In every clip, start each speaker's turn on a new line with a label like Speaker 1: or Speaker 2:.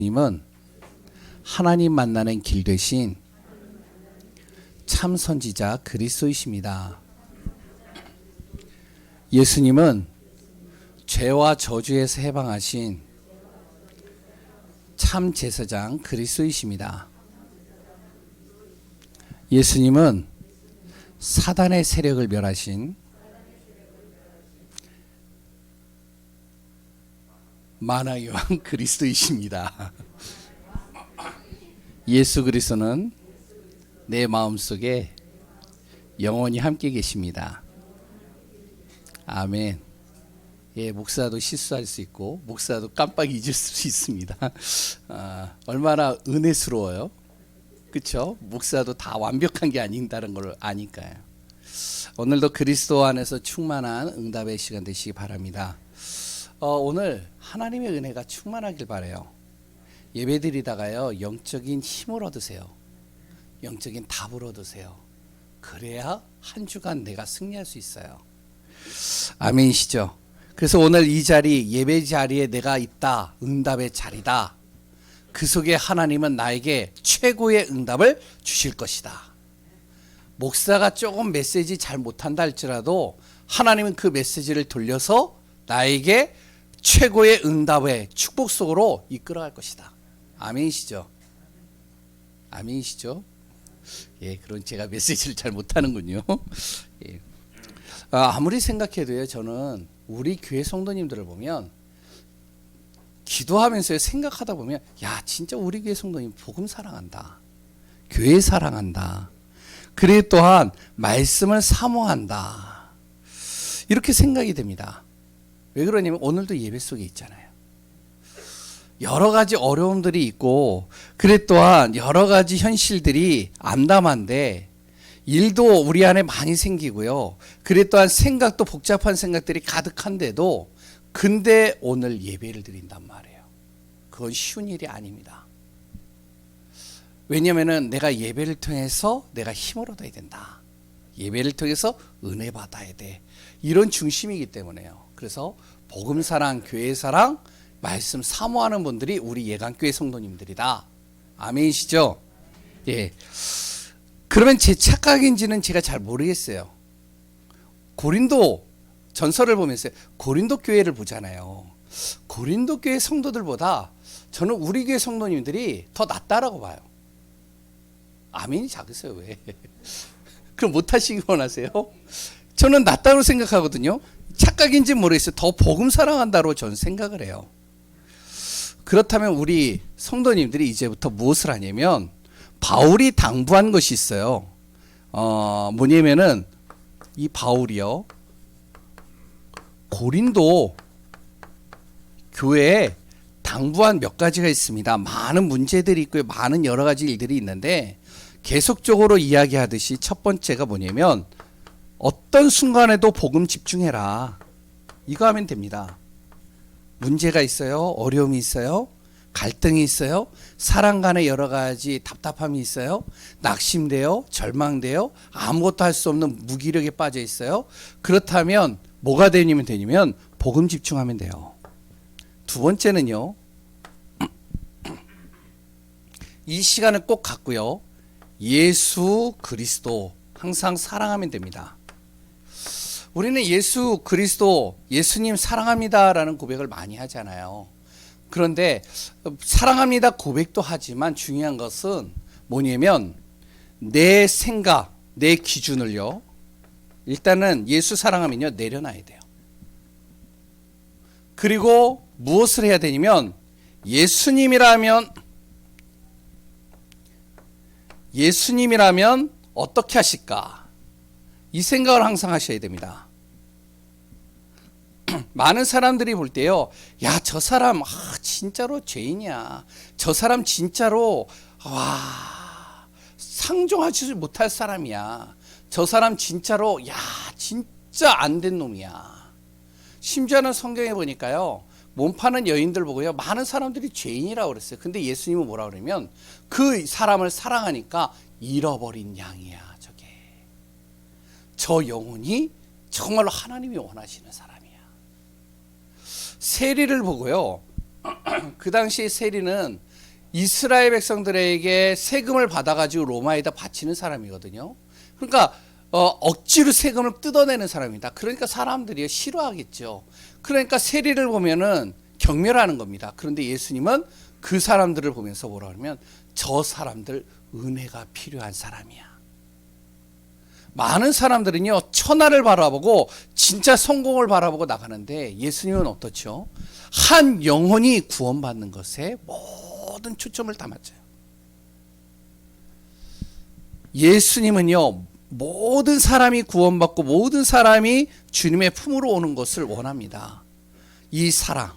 Speaker 1: 님은 하나님 만나는 길 되신 참 선지자 그리스도이십니다. 예수님은 죄와 저주에서 해방하신 참 제사장 그리스도이십니다. 예수님은 사단의 세력을 멸하신 만화여왕 그리스도이십니다. 예수 그리스도는 내 마음속에 영원히 함께 계십니다. 아멘. 예, 목사도 실수할 수 있고 목사도 깜빡 잊을 수 있습니다. 얼마나 은혜스러워요. 그렇죠? 목사도 다 완벽한 게 아닌다는 걸 아니까요. 오늘도 그리스도 안에서 충만한 응답의 시간 되시기 바랍니다. 오늘 하나님의 은혜가 충만하길 바라요. 예배드리다가요, 영적인 힘을 얻으세요. 영적인 답을 얻으세요. 그래야 한 주간 내가 승리할 수 있어요. 아멘이시죠? 그래서 오늘 이 자리, 예배 자리에 내가 있다. 응답의 자리다. 그 속에 하나님은 나에게 최고의 응답을 주실 것이다. 목사가 조금 메시지 잘 못한다 할지라도 하나님은 그 메시지를 돌려서 나에게 최고의 응답의 축복 속으로 이끌어갈 것이다. 아멘이시죠? 아멘이시죠? 예, 그런 제가 메시지를 잘 못하는군요. 예. 아무리 생각해도요, 저는 우리 교회 성도님들을 보면 기도하면서 생각하다 보면, 야, 진짜 우리 교회 성도님 복음 사랑한다. 교회 사랑한다. 그리고 또한 말씀을 사모한다. 이렇게 생각이 됩니다. 왜 그러냐면 오늘도 예배 속에 있잖아요. 여러 가지 어려움들이 있고, 그래 또한 여러 가지 현실들이 암담한데 일도 우리 안에 많이 생기고요. 그래 또한 생각도 복잡한 생각들이 가득한데도 근데 오늘 예배를 드린단 말이에요. 그건 쉬운 일이 아닙니다. 왜냐하면 내가 예배를 통해서 내가 힘을 얻어야 된다. 예배를 통해서 은혜 받아야 돼. 이런 중심이기 때문에요. 그래서 복음 사랑, 교회 사랑, 말씀 사모하는 분들이 우리 예강교회 성도님들이다. 아멘이시죠? 예. 그러면 제 착각인지는 제가 잘 모르겠어요. 고린도 전설을 보면서 고린도 교회를 보잖아요. 고린도 교회 성도들보다 저는 우리 교회 성도님들이 더 낫다라고 봐요. 아멘이 작으세요, 왜? 그럼 못하시기 원하세요? 저는 낫다고 생각하거든요. 착각인지 모르겠어요. 더 복음 사랑한다로 저는 생각을 해요. 그렇다면 우리 성도님들이 이제부터 무엇을 하냐면 바울이 당부한 것이 있어요. 뭐냐면은 이 바울이요, 고린도 교회에 당부한 몇 가지가 있습니다. 많은 문제들이 있고요. 많은 여러 가지 일들이 있는데 계속적으로 이야기하듯이 첫 번째가 뭐냐면 어떤 순간에도 복음 집중해라. 이거 하면 됩니다. 문제가 있어요. 어려움이 있어요. 갈등이 있어요. 사람 간에 여러 가지 답답함이 있어요. 낙심돼요. 절망돼요. 아무것도 할 수 없는 무기력에 빠져 있어요. 그렇다면 뭐가 되냐면 복음 집중하면 돼요. 두 번째는요, 이 시간을 꼭 갖고요, 예수 그리스도 항상 사랑하면 됩니다. 우리는 예수 그리스도, 예수님 사랑합니다라는 고백을 많이 하잖아요. 그런데 사랑합니다 고백도 하지만 중요한 것은 뭐냐면 내 생각, 내 기준을요, 일단은 예수 사랑하면요 내려놔야 돼요. 그리고 무엇을 해야 되냐면 예수님이라면 어떻게 하실까? 이 생각을 항상 하셔야 됩니다. 많은 사람들이 볼 때요, 야, 저 사람 진짜로 죄인이야. 저 사람 진짜로 상종하지 못할 사람이야. 저 사람 진짜로 진짜 안 된 놈이야. 심지어는 성경에 보니까요, 몸 파는 여인들 보고요, 많은 사람들이 죄인이라고 그랬어요. 근데 예수님은 뭐라 그러면 그 사람을 사랑하니까 잃어버린 양이야, 저게. 저 영혼이 정말로 하나님이 원하시는 사람이야. 세리를 보고요, 그 당시 세리는 이스라엘 백성들에게 세금을 받아가지고 로마에다 바치는 사람이거든요. 그러니까 억지로 세금을 뜯어내는 사람이다. 그러니까 사람들이 싫어하겠죠. 그러니까 세리를 보면은 경멸하는 겁니다. 그런데 예수님은 그 사람들을 보면서 뭐라 그러면 저 사람들 은혜가 필요한 사람이야. 많은 사람들은요 천하를 바라보고 진짜 성공을 바라보고 나가는데 예수님은 어떻죠? 한 영혼이 구원받는 것에 모든 초점을 담았죠. 예수님은요 모든 사람이 구원받고 모든 사람이 주님의 품으로 오는 것을 원합니다. 이 사랑.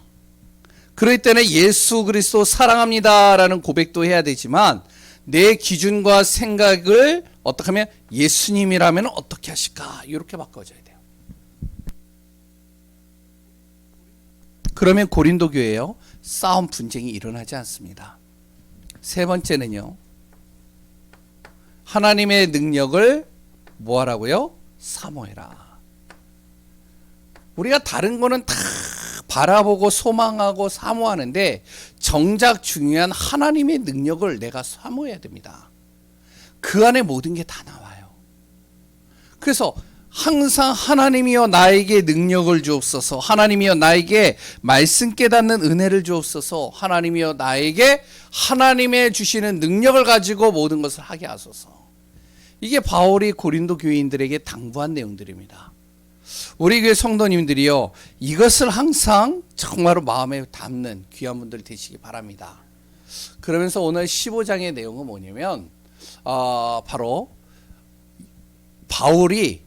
Speaker 1: 그럴 때는 예수 그리스도 사랑합니다라는 고백도 해야 되지만 내 기준과 생각을 어떻게 하면 예수님이라면 어떻게 하실까 이렇게 바꿔줘야 돼요. 그러면 고린도 교회요 싸움 분쟁이 일어나지 않습니다. 세 번째는요 하나님의 능력을 뭐하라고요? 사모해라. 우리가 다른 거는 다 바라보고 소망하고 사모하는데 정작 중요한 하나님의 능력을 내가 사모해야 됩니다. 그 안에 모든 게 다 나와요. 그래서 항상 하나님이여 나에게 능력을 주옵소서, 하나님이여 나에게 말씀 깨닫는 은혜를 주옵소서, 하나님이여 나에게 하나님의 주시는 능력을 가지고 모든 것을 하게 하소서. 이게 바울이 고린도 교인들에게 당부한 내용들입니다. 우리 교회 성도님들이요 이것을 항상 정말로 마음에 담는 귀한 분들 되시기 바랍니다. 그러면서 오늘 15장의 내용은 뭐냐면 바로 바울이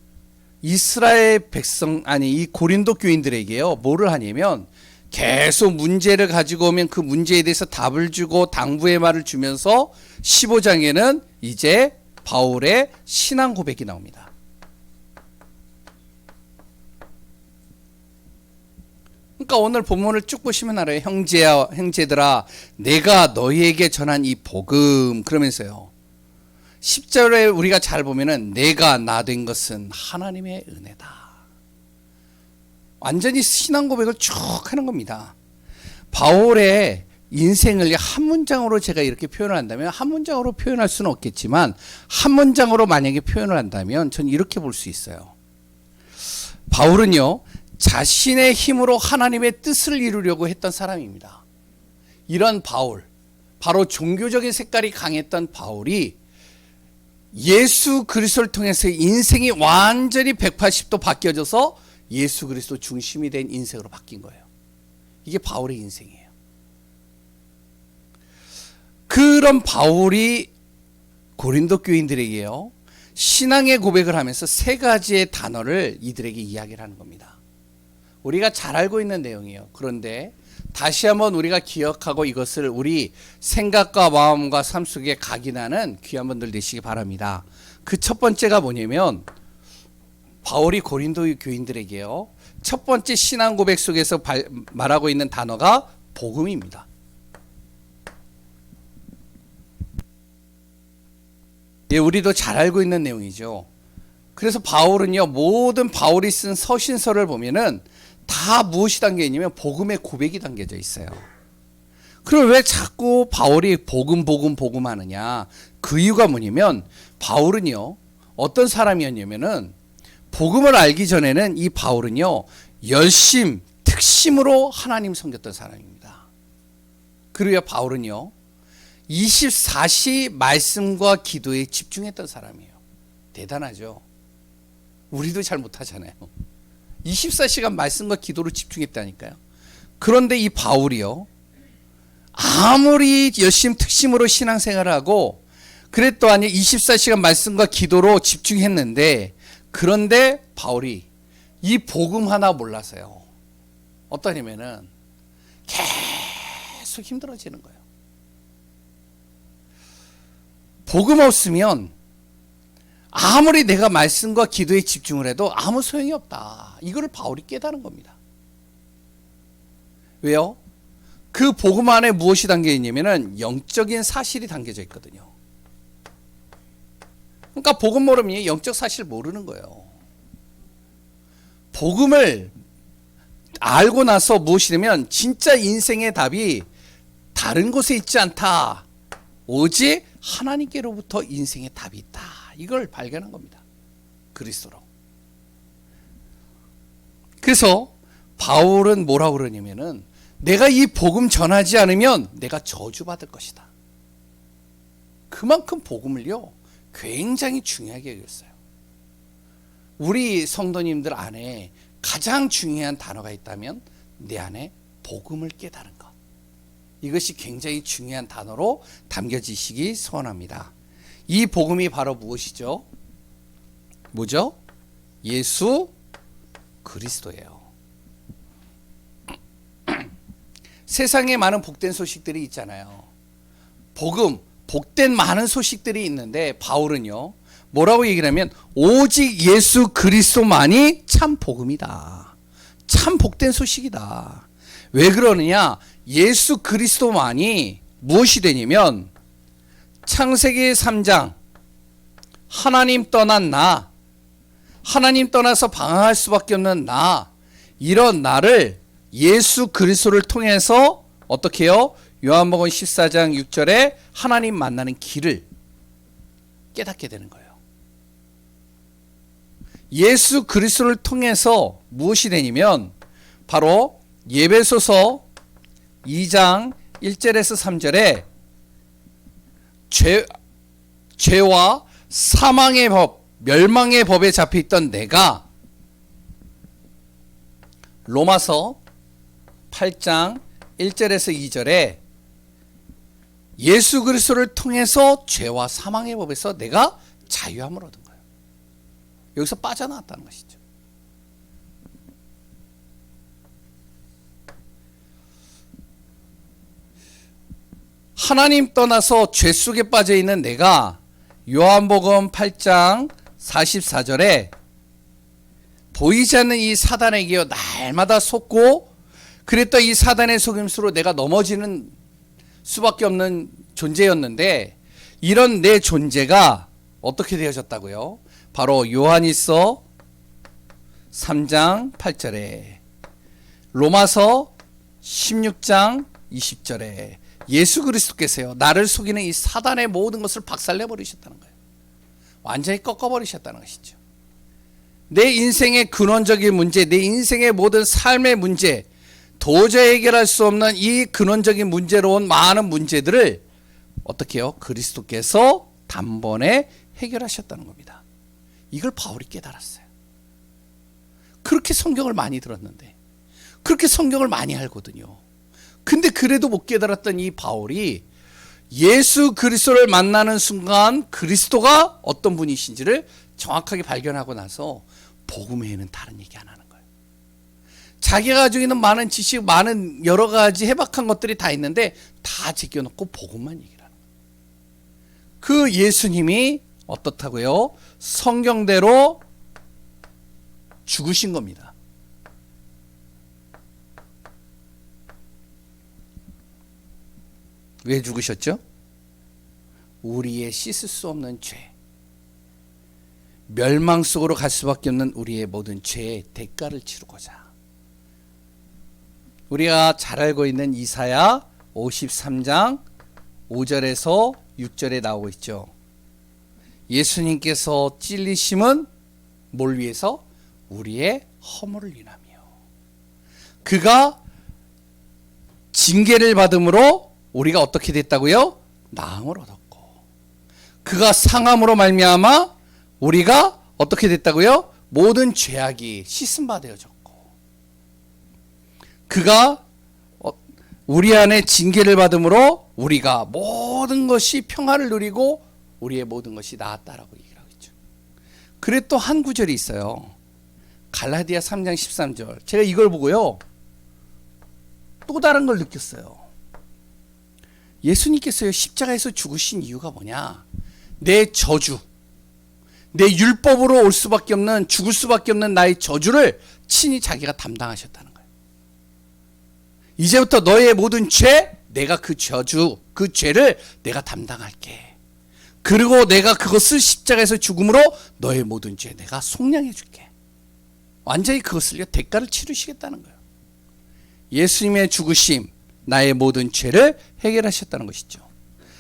Speaker 1: 이스라엘 백성 이 고린도 교인들에게요 뭐를 하냐면 계속 문제를 가지고 오면 그 문제에 대해서 답을 주고 당부의 말을 주면서 15장에는 이제 바울의 신앙 고백이 나옵니다. 그러니까 오늘 본문을 쭉 보시면 알아요. 형제들아 내가 너희에게 전한 이 복음 그러면서요 10절에 우리가 잘 보면은 내가 나 된 것은 하나님의 은혜다. 완전히 신앙 고백을 쭉 하는 겁니다. 바울의 인생을 한 문장으로 제가 이렇게 표현을 한다면 한 문장으로 표현할 수는 없겠지만 한 문장으로 만약에 표현을 한다면 전 이렇게 볼 수 있어요. 바울은요 자신의 힘으로 하나님의 뜻을 이루려고 했던 사람입니다. 이런 바울, 바로 종교적인 색깔이 강했던 바울이 예수 그리스도를 통해서 인생이 완전히 180도 바뀌어져서 예수 그리스도 중심이 된 인생으로 바뀐 거예요. 이게 바울의 인생이에요. 그런 바울이 고린도 교인들에게요 신앙의 고백을 하면서 세 가지의 단어를 이들에게 이야기를 하는 겁니다. 우리가 잘 알고 있는 내용이에요. 그런데 다시 한번 우리가 기억하고 이것을 우리 생각과 마음과 삶 속에 각인하는 귀한 분들 되시기 바랍니다. 그 첫 번째가 뭐냐면 바울이 고린도 교인들에게요 첫 번째 신앙 고백 속에서 말하고 있는 단어가 복음입니다. 예, 우리도 잘 알고 있는 내용이죠. 그래서 바울은요 모든 바울이 쓴 서신서를 보면은 다 무엇이 담겨 있냐면 복음의 고백이 담겨져 있어요. 그럼 왜 자꾸 바울이 복음 하느냐? 그 이유가 뭐냐면 바울은요 어떤 사람이었냐면은 복음을 알기 전에는 이 바울은요 특심으로 하나님 섬겼던 사람입니다. 그리고 바울은요 24시 말씀과 기도에 집중했던 사람이에요. 대단하죠. 우리도 잘 못하잖아요. 24시간 말씀과 기도로 집중했다니까요. 그런데 이 바울이요 아무리 특심으로 신앙생활을 하고 그랬더니 24시간 말씀과 기도로 집중했는데 그런데 바울이 이 복음 하나 몰라서요 어떠냐면은 계속 힘들어지는 거예요. 복음 없으면 아무리 내가 말씀과 기도에 집중을 해도 아무 소용이 없다. 이거를 바울이 깨달은 겁니다. 왜요? 그 복음 안에 무엇이 담겨 있냐면은 영적인 사실이 담겨져 있거든요. 그러니까 복음 모르면 영적 사실 모르는 거예요. 복음을 알고 나서 무엇이냐면 진짜 인생의 답이 다른 곳에 있지 않다. 오직 하나님께로부터 인생의 답이 있다. 이걸 발견한 겁니다. 그리스도로. 그래서 바울은 뭐라고 그러냐면은 내가 이 복음 전하지 않으면 내가 저주받을 것이다. 그만큼 복음을요 굉장히 중요하게 여겼어요. 우리 성도님들 안에 가장 중요한 단어가 있다면 내 안에 복음을 깨달은 것. 이것이 굉장히 중요한 단어로 담겨지시기 소원합니다. 이 복음이 바로 무엇이죠? 뭐죠? 예수 그리스도예요. 세상에 많은 복된 소식들이 있잖아요. 복음, 복된 많은 소식들이 있는데 바울은요 뭐라고 얘기를 하면 오직 예수 그리스도만이 참 복음이다. 참 복된 소식이다. 왜 그러느냐? 예수 그리스도만이 무엇이 되냐면 창세기 3장 하나님 떠난 나, 하나님 떠나서 방황할 수밖에 없는 나, 이런 나를 예수 그리스도를 통해서 어떻게 해요? 요한복음 14장 6절에 하나님 만나는 길을 깨닫게 되는 거예요. 예수 그리스도를 통해서 무엇이 되냐면 바로 에베소서 2장 1절에서 3절에 죄와 사망의 법, 멸망의 법에 잡혀있던 내가 로마서 8장 1절에서 2절에 예수 그리스도를 통해서 죄와 사망의 법에서 내가 자유함을 얻은 거예요. 여기서 빠져나왔다는 것이죠. 하나님 떠나서 죄 속에 빠져 있는 내가 요한복음 8장 44절에 보이지 않는 이 사단에게요 날마다 속고 그랬던 이 사단의 속임수로 내가 넘어지는 수밖에 없는 존재였는데 이런 내 존재가 어떻게 되어졌다고요? 바로 요한일서 3장 8절에 로마서 16장 20절에 예수 그리스도께서요 나를 속이는 이 사단의 모든 것을 박살내 버리셨다는 거예요. 완전히 꺾어 버리셨다는 것이죠. 내 인생의 근원적인 문제, 내 인생의 모든 삶의 문제, 도저히 해결할 수 없는 이 근원적인 문제로 온 많은 문제들을 어떻게 해요? 그리스도께서 단번에 해결하셨다는 겁니다. 이걸 바울이 깨달았어요. 그렇게 성경을 많이 들었는데, 그렇게 성경을 많이 알거든요. 근데 그래도 못 깨달았던 이 바울이 예수 그리스도를 만나는 순간 그리스도가 어떤 분이신지를 정확하게 발견하고 나서 복음 외에는 다른 얘기 안 하는 거예요. 자기가 가지고 있는 많은 지식, 많은 여러 가지 해박한 것들이 다 있는데 다 제껴놓고 복음만 얘기를 하는 거예요. 그 예수님이 어떻다고요? 성경대로 죽으신 겁니다. 왜 죽으셨죠? 우리의 씻을 수 없는 죄, 멸망 속으로 갈 수밖에 없는 우리의 모든 죄의 대가를 치르고자. 우리가 잘 알고 있는 이사야 53장 5절에서 6절에 나오고 있죠. 예수님께서 찔리심은 뭘 위해서? 우리의 허물을 인하며 그가 징계를 받음으로 우리가 어떻게 됐다고요? 나음을 얻었고 그가 상함으로 말미암아 우리가 어떻게 됐다고요? 모든 죄악이 씻음바 되어졌고 그가 우리 안에 징계를 받음으로 우리가 모든 것이 평화를 누리고 우리의 모든 것이 나았다라고 얘기를 하고 있죠. 그래 또 한 구절이 있어요. 갈라디아 3장 13절. 제가 이걸 보고요 또 다른 걸 느꼈어요. 예수님께서요 십자가에서 죽으신 이유가 뭐냐? 내 저주, 내 율법으로 올 수밖에 없는, 죽을 수밖에 없는 나의 저주를 친히 자기가 담당하셨다는 거예요. 이제부터 너의 모든 죄, 내가 그 저주, 그 죄를 내가 담당할게. 그리고 내가 그것을 십자가에서 죽음으로 너의 모든 죄 내가 속량해 줄게. 완전히 그것을요 대가를 치르시겠다는 거예요. 예수님의 죽으심, 나의 모든 죄를 해결하셨다는 것이죠.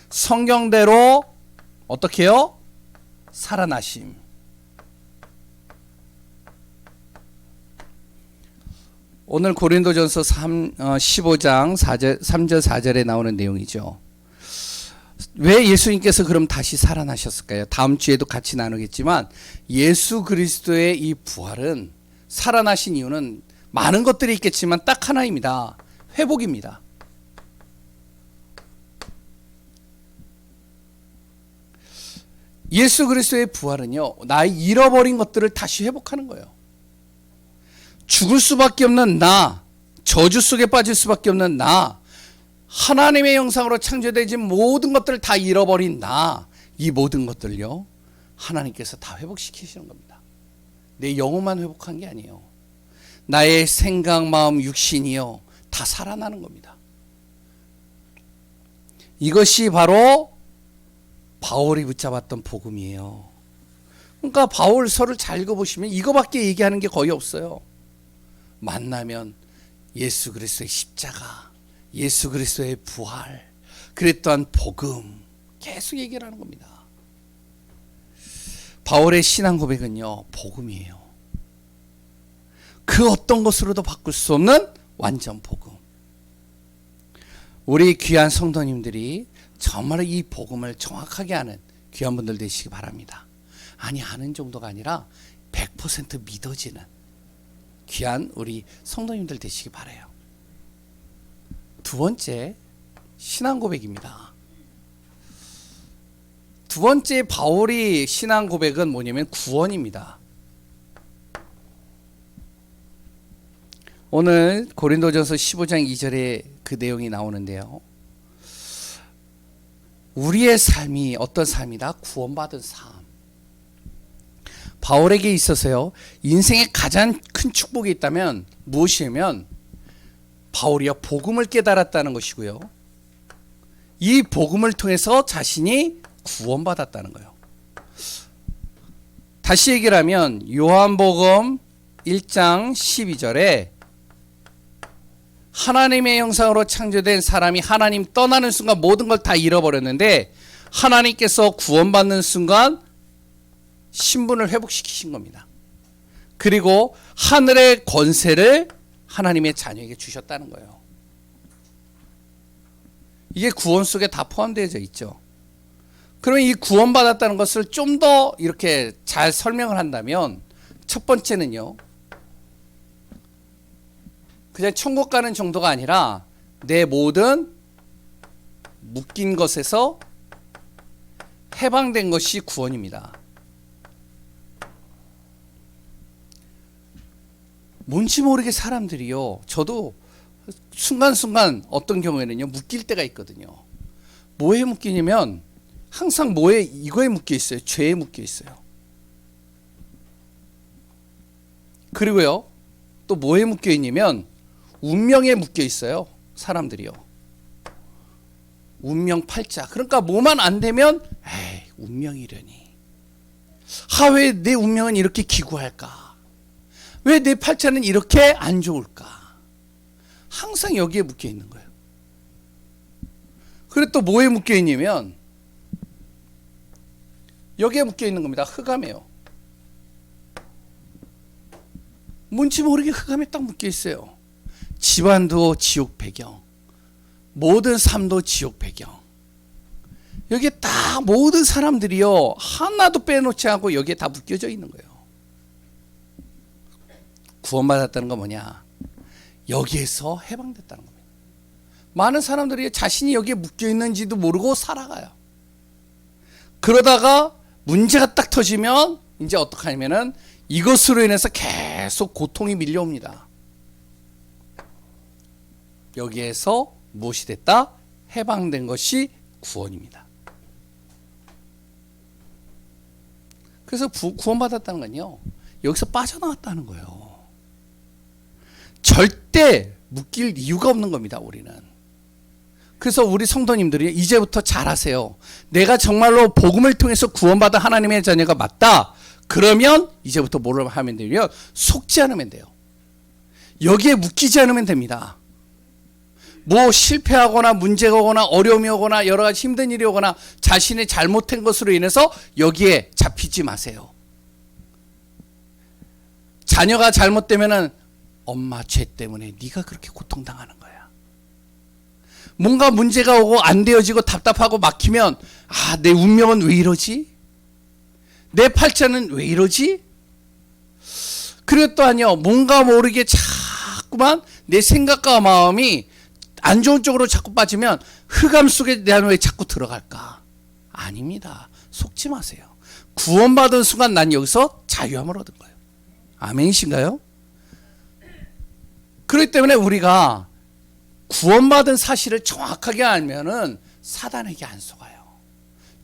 Speaker 1: 성경대로 어떻게 해요? 살아나심. 오늘 고린도전서 15장 3절 4절에 나오는 내용이죠. 왜 예수님께서 그럼 다시 살아나셨을까요? 다음 주에도 같이 나누겠지만 예수 그리스도의 이 부활은, 살아나신 이유는 많은 것들이 있겠지만 딱 하나입니다. 회복입니다. 예수 그리스도의 부활은요, 나의 잃어버린 것들을 다시 회복하는 거예요. 죽을 수밖에 없는 나, 저주 속에 빠질 수밖에 없는 나, 하나님의 형상으로 창조되지 모든 것들을 다 잃어버린 나, 이 모든 것들요 하나님께서 다 회복시키시는 겁니다. 내 영혼만 회복한 게 아니에요. 나의 생각, 마음, 육신이요 다 살아나는 겁니다. 이것이 바로 바울이 붙잡았던 복음이에요. 그러니까 바울서를 잘 읽어보시면 이거밖에 얘기하는 게 거의 없어요. 만나면 예수 그리스도의 십자가, 예수 그리스도의 부활, 그랬던 복음 계속 얘기를 하는 겁니다. 바울의 신앙 고백은요 복음이에요. 그 어떤 것으로도 바꿀 수 없는 완전 복음. 우리 귀한 성도님들이 정말 이 복음을 정확하게 아는 귀한 분들 되시기 바랍니다. 아니, 아는 정도가 아니라 100% 믿어지는 귀한 우리 성도님들 되시기 바라요. 두 번째, 신앙 고백입니다. 두 번째 바울이 신앙 고백은 뭐냐면 구원입니다. 오늘 고린도전서 15장 2절에 그 내용이 나오는데요. 우리의 삶이 어떤 삶이다? 구원받은 삶. 바울에게 있어서요, 인생의 가장 큰 축복이 있다면 무엇이냐면 바울이요 복음을 깨달았다는 것이고요, 이 복음을 통해서 자신이 구원받았다는 거예요. 다시 얘기를 하면 요한복음 1장 12절에 하나님의 형상으로 창조된 사람이 하나님 떠나는 순간 모든 걸 다 잃어버렸는데 하나님께서 구원받는 순간 신분을 회복시키신 겁니다. 그리고 하늘의 권세를 하나님의 자녀에게 주셨다는 거예요. 이게 구원 속에 다 포함되어 있죠. 그러면 이 구원받았다는 것을 좀 더 이렇게 잘 설명을 한다면, 첫 번째는요, 그냥 천국 가는 정도가 아니라 내 모든 묶인 것에서 해방된 것이 구원입니다. 뭔지 모르게 사람들이요, 저도 순간순간 어떤 경우에는요 묶일 때가 있거든요. 뭐에 묶이냐면 항상 뭐에, 이거에 묶여 있어요. 죄에 묶여 있어요. 그리고요 또 뭐에 묶여 있냐면 운명에 묶여 있어요. 사람들이요, 운명 팔자. 그러니까 뭐만 안 되면 에이 운명이려니, 왜 내 운명은 이렇게 기구할까, 왜 내 팔자는 이렇게 안 좋을까, 항상 여기에 묶여 있는 거예요. 그리고 또 뭐에 묶여 있냐면 여기에 묶여 있는 겁니다. 흑암이에요. 뭔지 모르게 흑암에 딱 묶여 있어요. 집안도 지옥 배경, 모든 삶도 지옥 배경. 여기에 딱 모든 사람들이요 하나도 빼놓지 않고 여기에 다 묶여져 있는 거예요. 구원받았다는 건 뭐냐? 여기에서 해방됐다는 겁니다. 많은 사람들이 자신이 여기에 묶여 있는지도 모르고 살아가요. 그러다가 문제가 딱 터지면 이제 어떻게 하냐면은 이것으로 인해서 계속 고통이 밀려옵니다. 여기에서 무엇이 됐다? 해방된 것이 구원입니다. 그래서 구원받았다는 건요, 여기서 빠져나왔다는 거예요. 절대 묶일 이유가 없는 겁니다, 우리는. 그래서 우리 성도님들이 이제부터 잘하세요. 내가 정말로 복음을 통해서 구원받은 하나님의 자녀가 맞다. 그러면 이제부터 뭘 하면 되냐면 속지 않으면 돼요. 여기에 묶이지 않으면 됩니다. 뭐 실패하거나 문제가 오거나 어려움이 오거나 여러 가지 힘든 일이 오거나 자신의 잘못한 것으로 인해서 여기에 잡히지 마세요. 자녀가 잘못되면은 엄마 죄 때문에 네가 그렇게 고통당하는 거야. 뭔가 문제가 오고 안 되어지고 답답하고 막히면 아, 내 운명은 왜 이러지? 내 팔자는 왜 이러지? 그리고 또 아니요, 뭔가 모르게 자꾸만 내 생각과 마음이 안 좋은 쪽으로 자꾸 빠지면 흑암 속에 내가 왜 자꾸 들어갈까? 아닙니다. 속지 마세요. 구원받은 순간 난 여기서 자유함을 얻은 거예요. 아멘이신가요? 그렇기 때문에 우리가 구원받은 사실을 정확하게 알면은 사단에게 안 속아요.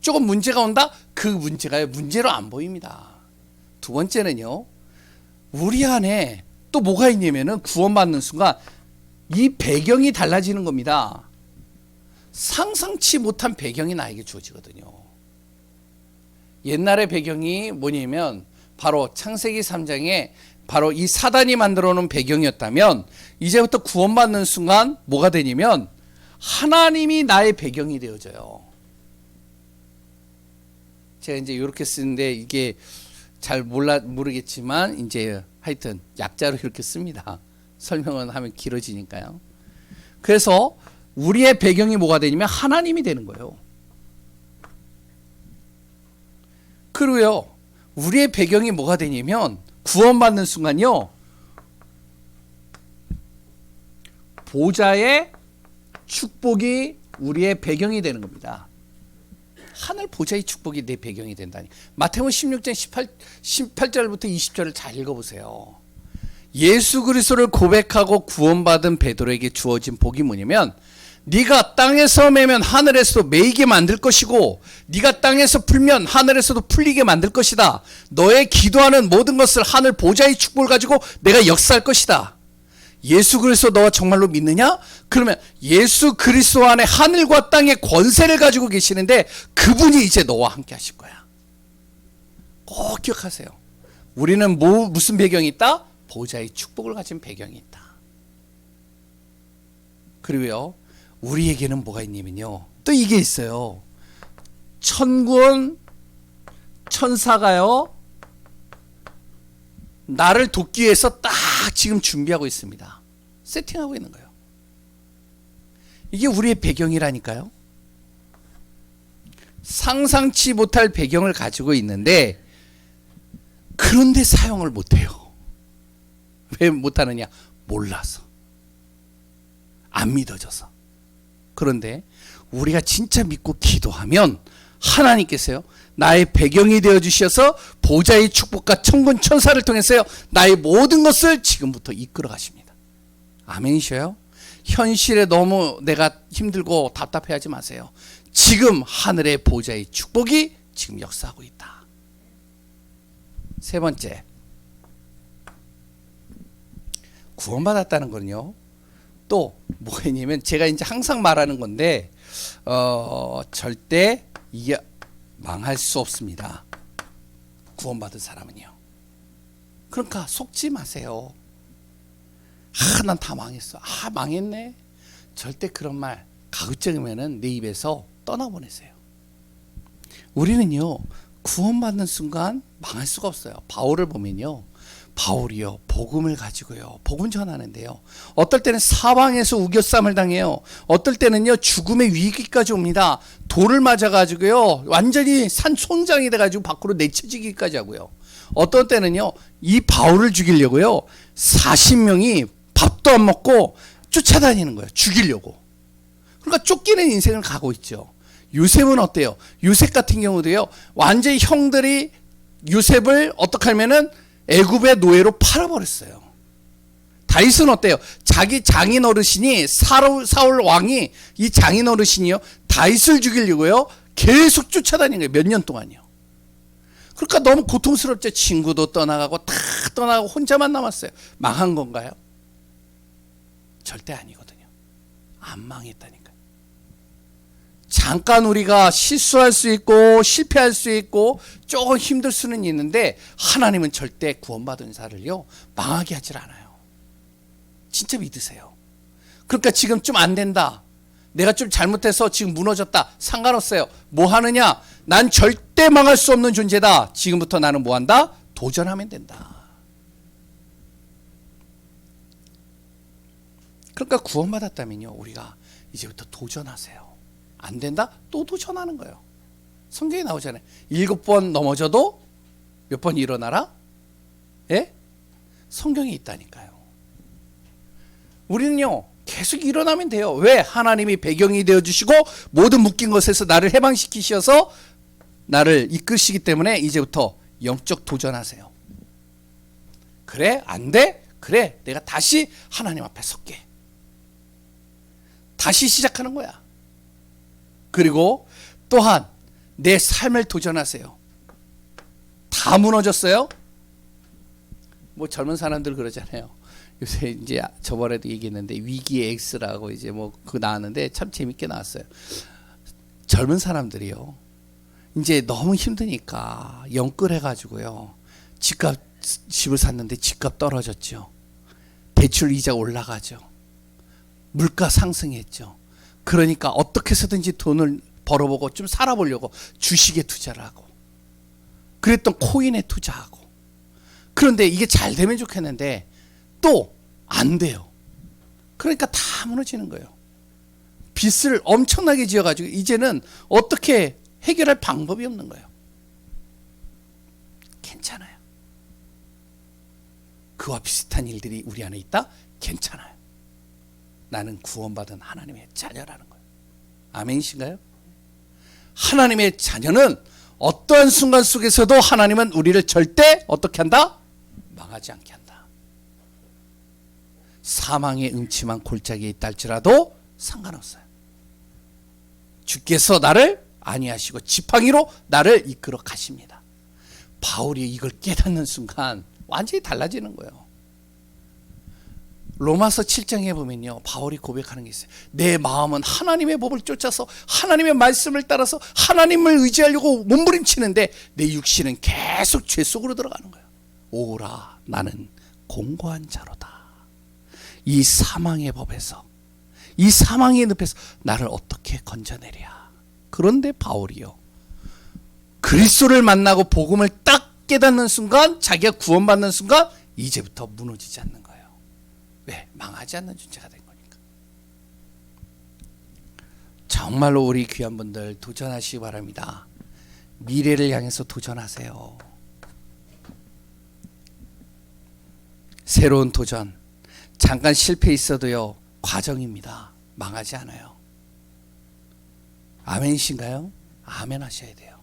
Speaker 1: 조금 문제가 온다? 그 문제가 문제로 안 보입니다. 두 번째는요, 우리 안에 또 뭐가 있냐면은 구원받는 순간 이 배경이 달라지는 겁니다. 상상치 못한 배경이 나에게 주어지거든요. 옛날의 배경이 뭐냐면 바로 창세기 3장에 바로 이 사단이 만들어 놓은 배경이었다면 이제부터 구원받는 순간 뭐가 되냐면 하나님이 나의 배경이 되어져요. 제가 이제 이렇게 쓰는데 이게 잘 모르겠지만 이제 하여튼 약자로 이렇게 씁니다. 설명은 하면 길어지니까요. 그래서 우리의 배경이 뭐가 되냐면 하나님이 되는 거예요. 그리고요, 우리의 배경이 뭐가 되냐면 구원받는 순간요, 보좌의 축복이 우리의 배경이 되는 겁니다. 하늘 보좌의 축복이 내 배경이 된다니. 마태복음 16장 18절부터 20절을 잘 읽어보세요. 예수 그리스도를 고백하고 구원받은 베드로에게 주어진 복이 뭐냐면 네가 땅에서 매면 하늘에서도 매이게 만들 것이고 네가 땅에서 풀면 하늘에서도 풀리게 만들 것이다. 너의 기도하는 모든 것을 하늘 보좌의 축복을 가지고 내가 역사할 것이다. 예수 그리스도 너가 정말로 믿느냐? 그러면 예수 그리스도 안에 하늘과 땅의 권세를 가지고 계시는데 그분이 이제 너와 함께 하실 거야. 꼭 기억하세요. 우리는 무슨 배경이 있다? 보좌의 축복을 가진 배경이 있다. 그리고요, 우리에게는 뭐가 있냐면요, 또 이게 있어요. 천군 천사가요 나를 돕기 위해서 딱 지금 준비하고 있습니다. 세팅하고 있는 거예요. 이게 우리의 배경이라니까요. 상상치 못할 배경을 가지고 있는데 그런데 사용을 못해요. 왜 못하느냐? 몰라서, 안 믿어져서. 그런데 우리가 진짜 믿고 기도하면 하나님께서요 나의 배경이 되어 주셔서 보좌의 축복과 천군 천사를 통해서요 나의 모든 것을 지금부터 이끌어 가십니다. 아멘이셔요? 현실에 너무 내가 힘들고 답답해하지 마세요. 지금 하늘의 보좌의 축복이 지금 역사하고 있다. 세 번째, 구원받았다는 건요, 또 뭐가 있냐면 제가 이제 항상 말하는 건데 절대 이게 망할 수 없습니다. 구원받은 사람은요. 그러니까 속지 마세요. 난 다 망했어. 망했네. 절대 그런 말 가급적이면은 내 입에서 떠나보내세요. 우리는요 구원받는 순간 망할 수가 없어요. 바울을 보면요, 바울이요 복음을 가지고요 복음 전하는데요, 어떨 때는 사방에서 우겨쌈을 당해요. 어떨 때는요 죽음의 위기까지 옵니다. 돌을 맞아 가지고요 완전히 산송장이 돼 가지고 밖으로 내쳐지기까지 하고요. 어떤 때는요 이 바울을 죽이려고요 40명이 밥도 안 먹고 쫓아다니는 거예요. 죽이려고. 그러니까 쫓기는 인생을 가고 있죠. 요셉은 어때요? 요셉 같은 경우도요 완전히 형들이 요셉을 어떻게 하면은 애굽의 노예로 팔아버렸어요. 다윗은 어때요? 자기 장인 어르신이 사울 왕이, 이 장인 어르신이요 다윗을 죽이려고요 계속 쫓아다닌 거예요. 몇 년 동안이요. 그러니까 너무 고통스럽죠. 친구도 떠나가고 다 떠나가고 혼자만 남았어요. 망한 건가요? 절대 아니거든요. 안 망했다니까요. 잠깐 우리가 실수할 수 있고 실패할 수 있고 조금 힘들 수는 있는데 하나님은 절대 구원받은 자를요 망하게 하질 않아요. 진짜 믿으세요. 그러니까 지금 좀 안 된다. 내가 좀 잘못해서 지금 무너졌다. 상관없어요. 뭐 하느냐? 난 절대 망할 수 없는 존재다. 지금부터 나는 뭐 한다? 도전하면 된다. 그러니까 구원받았다면요, 우리가 이제부터 도전하세요. 안 된다? 또 도전하는 거예요. 성경에 나오잖아요. 7번 넘어져도 몇 번 일어나라? 예? 성경에 있다니까요. 우리는요, 계속 일어나면 돼요. 왜? 하나님이 배경이 되어주시고 모든 묶인 것에서 나를 해방시키셔서 나를 이끄시기 때문에 이제부터 영적 도전하세요. 그래? 안 돼? 그래, 내가 다시 하나님 앞에 섰게. 다시 시작하는 거야. 그리고 또한 내 삶을 도전하세요. 다 무너졌어요? 뭐 젊은 사람들 그러잖아요. 요새 이제 저번에도 얘기했는데 위기의 X라고 이제 뭐 그거 나왔는데 참 재밌게 나왔어요. 젊은 사람들이요, 이제 너무 힘드니까 영끌해가지고요, 집을 샀는데 집값 떨어졌죠. 대출 이자 올라가죠. 물가 상승했죠. 그러니까 어떻게 해서든지 돈을 벌어보고 좀 살아보려고 주식에 투자를 하고, 그랬던 코인에 투자하고. 그런데 이게 잘 되면 좋겠는데 또 안 돼요. 그러니까 다 무너지는 거예요. 빚을 엄청나게 지어가지고 이제는 어떻게 해결할 방법이 없는 거예요. 괜찮아요. 그와 비슷한 일들이 우리 안에 있다? 괜찮아요. 나는 구원받은 하나님의 자녀라는 거예요. 아멘이신가요? 하나님의 자녀는 어떠한 순간 속에서도 하나님은 우리를 절대 어떻게 한다? 망하지 않게 한다. 사망의 음침한 골짜기에 있다 할지라도 상관없어요. 주께서 나를 안위하시고 지팡이로 나를 이끌어 가십니다. 바울이 이걸 깨닫는 순간 완전히 달라지는 거예요. 로마서 7장에 보면요, 바울이 고백하는 게 있어요. 내 마음은 하나님의 법을 쫓아서 하나님의 말씀을 따라서 하나님을 의지하려고 몸부림치는데 내 육신은 계속 죄 속으로 들어가는 거예요. 오라, 나는 공고한 자로다. 이 사망의 법에서, 이 사망의 늪에서 나를 어떻게 건져내랴. 그런데 바울이요, 그리스도를 만나고 복음을 딱 깨닫는 순간, 자기가 구원받는 순간 이제부터 무너지지 않는 거예요. 왜? 망하지 않는 존재가 된 거니까. 정말로 우리 귀한 분들 도전하시기 바랍니다. 미래를 향해서 도전하세요. 새로운 도전. 잠깐 실패 있어도요, 과정입니다. 망하지 않아요. 아멘이신가요? 아멘 하셔야 돼요.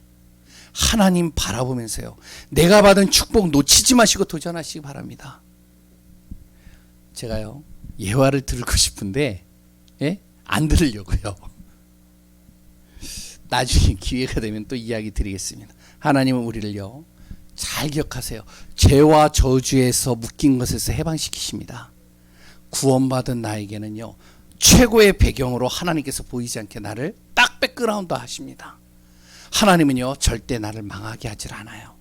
Speaker 1: 하나님 바라보면서요, 내가 받은 축복 놓치지 마시고 도전하시기 바랍니다. 제가요, 예화를 들고 싶은데 안 들으려고요. 나중에 기회가 되면 또 이야기 드리겠습니다. 하나님은 우리를요, 잘 기억하세요. 죄와 저주에서 묶인 것에서 해방시키십니다. 구원받은 나에게는요, 최고의 배경으로 하나님께서 보이지 않게 나를 딱 백그라운드 하십니다. 하나님은요, 절대 나를 망하게 하질 않아요.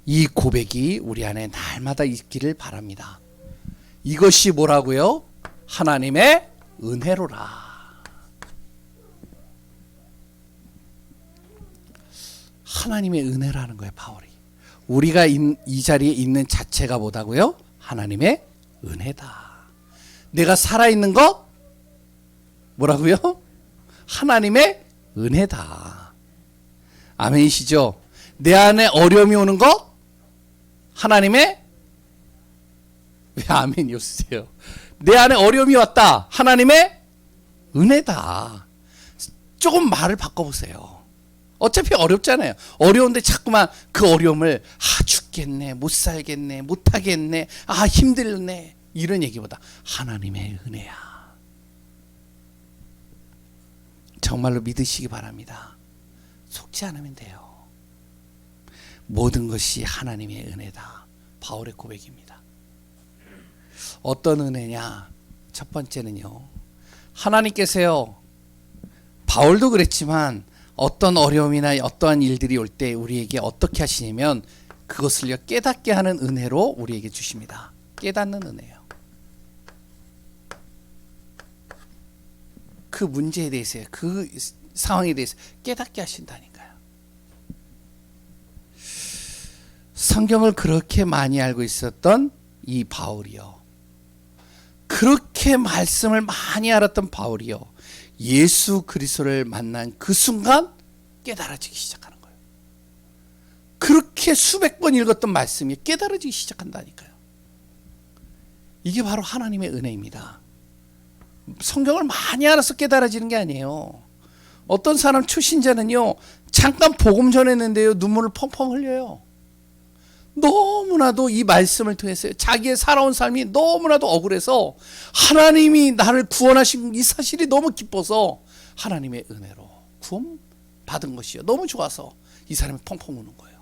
Speaker 1: 이 고백이 우리 안에 날마다 있기를 바랍니다. 이것이 뭐라고요? 하나님의 은혜로라. 하나님의 은혜라는 거예요, 바울이. 우리가 이 자리에 있는 자체가 뭐다고요? 하나님의 은혜다. 내가 살아있는 것 뭐라고요? 하나님의 은혜다. 아멘이시죠? 내 안에 어려움이 오는 것 하나님의, 왜 아멘이 없으세요? 내 안에 어려움이 왔다. 하나님의 은혜다. 조금 말을 바꿔보세요. 어차피 어렵잖아요. 어려운데 자꾸만 그 어려움을 죽겠네, 못 살겠네, 못 하겠네, 힘들네, 이런 얘기보다 하나님의 은혜야. 정말로 믿으시기 바랍니다. 속지 않으면 돼요. 모든 것이 하나님의 은혜다. 바울의 고백입니다. 어떤 은혜냐? 첫 번째는요, 하나님께서요, 바울도 그랬지만 어떤 어려움이나 어떠한 일들이 올 때 우리에게 어떻게 하시냐면 그것을 깨닫게 하는 은혜로 우리에게 주십니다. 깨닫는 은혜요. 그 문제에 대해서, 그 상황에 대해서 깨닫게 하신다니까요. 성경을 그렇게 많이 알고 있었던 이 바울이요, 그렇게 말씀을 많이 알았던 바울이요, 예수 그리스도를 만난 그 순간 깨달아지기 시작하는 거예요. 그렇게 수백 번 읽었던 말씀이 깨달아지기 시작한다니까요. 이게 바로 하나님의 은혜입니다. 성경을 많이 알아서 깨달아지는 게 아니에요. 어떤 사람 초신자는요, 잠깐 복음 전했는데요, 눈물을 펑펑 흘려요. 너무나도 이 말씀을 통해서 자기의 살아온 삶이 너무나도 억울해서 하나님이 나를 구원하신 이 사실이 너무 기뻐서 하나님의 은혜로 구원 받은 것이요, 너무 좋아서 이 사람이 펑펑 우는 거예요.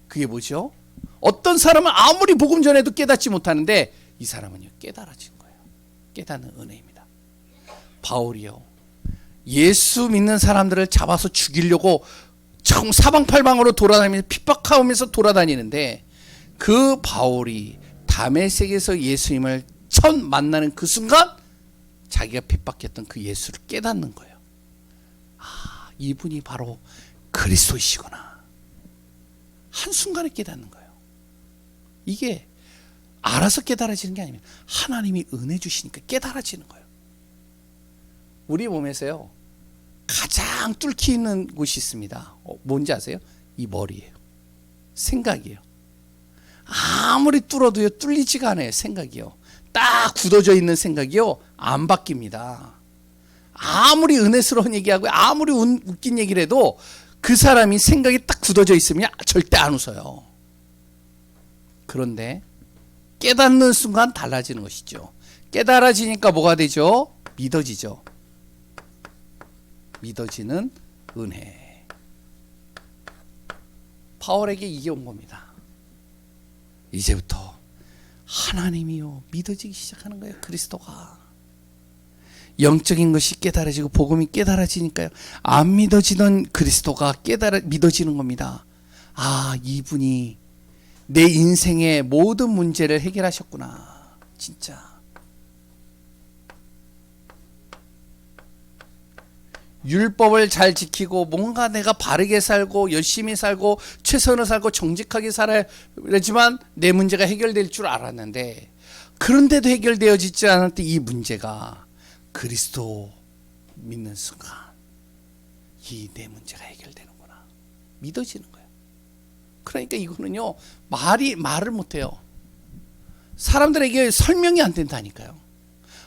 Speaker 1: 그게 뭐죠? 어떤 사람은 아무리 복음 전해도 깨닫지 못하는데 이 사람은요, 깨달아진 거예요. 깨닫는 은혜입니다. 바울이요, 예수 믿는 사람들을 잡아서 죽이려고 사방팔방으로 돌아다니면서 핍박하면서 돌아다니는데, 그 바울이 다메섹에서 예수님을 처음 만나는 그 순간 자기가 핍박했던 그 예수를 깨닫는 거예요. 아, 이분이 바로 그리스도이시구나. 한순간에 깨닫는 거예요. 이게 알아서 깨달아지는 게 아닙니다. 하나님이 은혜 주시니까 깨달아지는 거예요. 우리 몸에서요, 가장 뚫기 있는 곳이 있습니다. 뭔지 아세요? 이 머리예요. 생각이에요. 아무리 뚫어도요, 뚫리지가 않아요. 생각이요. 딱 굳어져 있는 생각이요, 안 바뀝니다. 아무리 은혜스러운 얘기하고 아무리 웃긴 얘기를 해도 그 사람이 생각이 딱 굳어져 있으면 절대 안 웃어요. 그런데 깨닫는 순간 달라지는 것이죠. 깨달아지니까 뭐가 되죠? 믿어지죠. 믿어지는 은혜. 바울에게 이게 온 겁니다. 이제부터 하나님이요, 믿어지기 시작하는 거예요. 그리스도가. 영적인 것이 깨달아지고 복음이 깨달아지니까요, 안 믿어지던 그리스도가 믿어지는 겁니다. 아, 이분이 내 인생의 모든 문제를 해결하셨구나. 진짜. 율법을 잘 지키고 뭔가 내가 바르게 살고 열심히 살고 최선을 살고 정직하게 살아야지만 내 문제가 해결될 줄 알았는데, 그런데도 해결되어지지 않았던 이 문제가 그리스도 믿는 순간 이 내 문제가 해결되는구나. 믿어지는 거예요. 그러니까 이거는요, 말을 못해요. 사람들에게 설명이 안 된다니까요.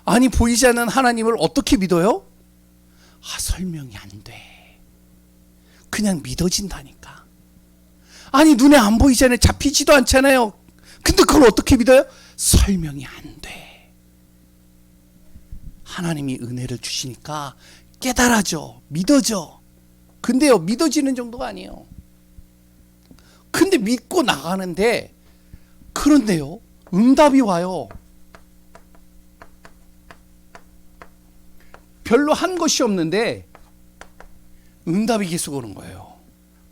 Speaker 1: 아니, 보이지 않는 하나님을 어떻게 믿어요? 아, 설명이 안 돼. 그냥 믿어진다니까. 아니, 눈에 안 보이잖아요. 잡히지도 않잖아요. 근데 그걸 어떻게 믿어요? 설명이 안 돼. 하나님이 은혜를 주시니까 깨달아져, 믿어져. 근데요, 믿어지는 정도가 아니에요. 근데 믿고 나가는데, 그런데요, 응답이 와요. 별로 한 것이 없는데 응답이 계속 오는 거예요.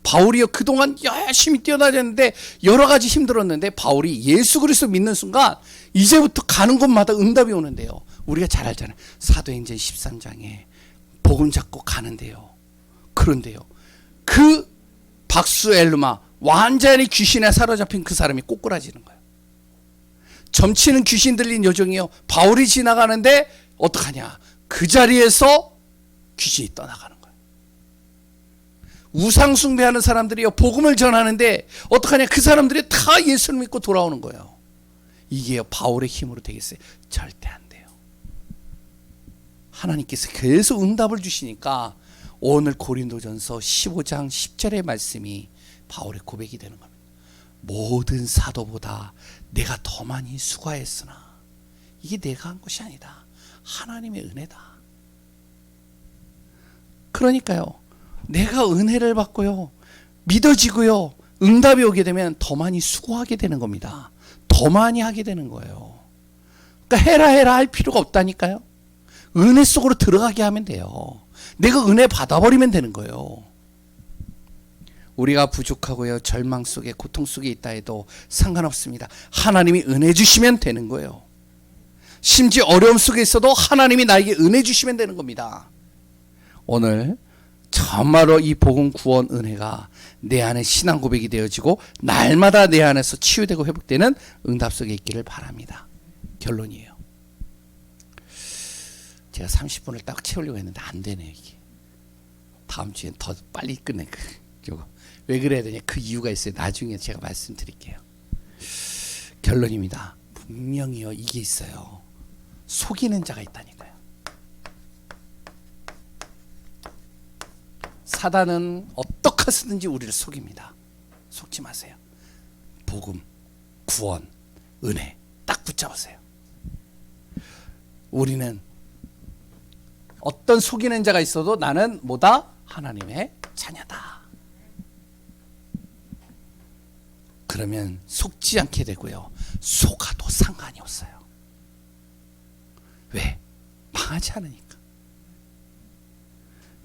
Speaker 1: 바울이요, 그동안 열심히 뛰어다녔는데 여러 가지 힘들었는데, 바울이 예수 그리스도 믿는 순간 이제부터 가는 곳마다 응답이 오는데요. 우리가 잘 알잖아요. 사도행전 13장에 복음 잡고 가는데요. 그런데요, 그 박수엘루마, 완전히 귀신에 사로잡힌 그 사람이 꼬꾸라지는 거예요. 점치는 귀신 들린 여종이요, 바울이 지나가는데 어떡하냐, 그 자리에서 귀신이 떠나가는 거예요. 우상 숭배하는 사람들이요, 복음을 전하는데 어떡하냐, 그 사람들이 다 예수를 믿고 돌아오는 거예요. 이게 바울의 힘으로 되겠어요? 절대 안 돼요. 하나님께서 계속 응답을 주시니까 오늘 고린도전서 15장 10절의 말씀이 바울의 고백이 되는 겁니다. 모든 사도보다 내가 더 많이 수고하였으나 이게 내가 한 것이 아니다. 하나님의 은혜다. 그러니까요, 내가 은혜를 받고요, 믿어지고요, 응답이 오게 되면 더 많이 수고하게 되는 겁니다. 더 많이 하게 되는 거예요. 그러니까 해라 할 필요가 없다니까요. 은혜 속으로 들어가게 하면 돼요. 내가 은혜 받아버리면 되는 거예요. 우리가 부족하고요, 절망 속에, 고통 속에 있다 해도 상관없습니다. 하나님이 은혜 주시면 되는 거예요. 심지어 어려움 속에 있어도 하나님이 나에게 은혜 주시면 되는 겁니다. 오늘 정말로 이 복음 구원 은혜가 내 안에 신앙 고백이 되어지고 날마다 내 안에서 치유되고 회복되는 응답 속에 있기를 바랍니다. 결론이에요. 제가 30분을 딱 채우려고 했는데 안 되네요. 이게 다음 주엔 더 빨리 끝내. 왜 그래야 되냐, 그 이유가 있어요. 나중에 제가 말씀드릴게요. 결론입니다. 분명히요, 이게 있어요. 속이는 자가 있다니까요. 사단은 어떻게 쓰든지 우리를 속입니다. 속지 마세요. 복음, 구원, 은혜 딱 붙잡으세요. 우리는 어떤 속이는 자가 있어도 나는 뭐다? 하나님의 자녀다. 그러면 속지 않게 되고요. 속아도 상관이 없어요. 왜? 망하지 않으니까.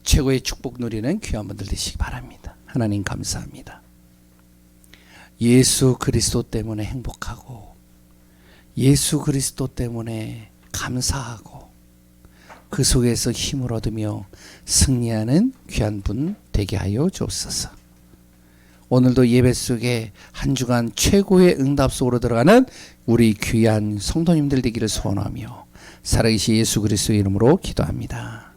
Speaker 1: 최고의 축복 누리는 귀한 분들 되시기 바랍니다. 하나님 감사합니다. 예수 그리스도 때문에 행복하고 예수 그리스도 때문에 감사하고 그 속에서 힘을 얻으며 승리하는 귀한 분 되게 하여 주옵소서. 오늘도 예배 속에 한 주간 최고의 응답 속으로 들어가는 우리 귀한 성도님들 되기를 소원하며 살아계신 예수 그리스도의 이름으로 기도합니다.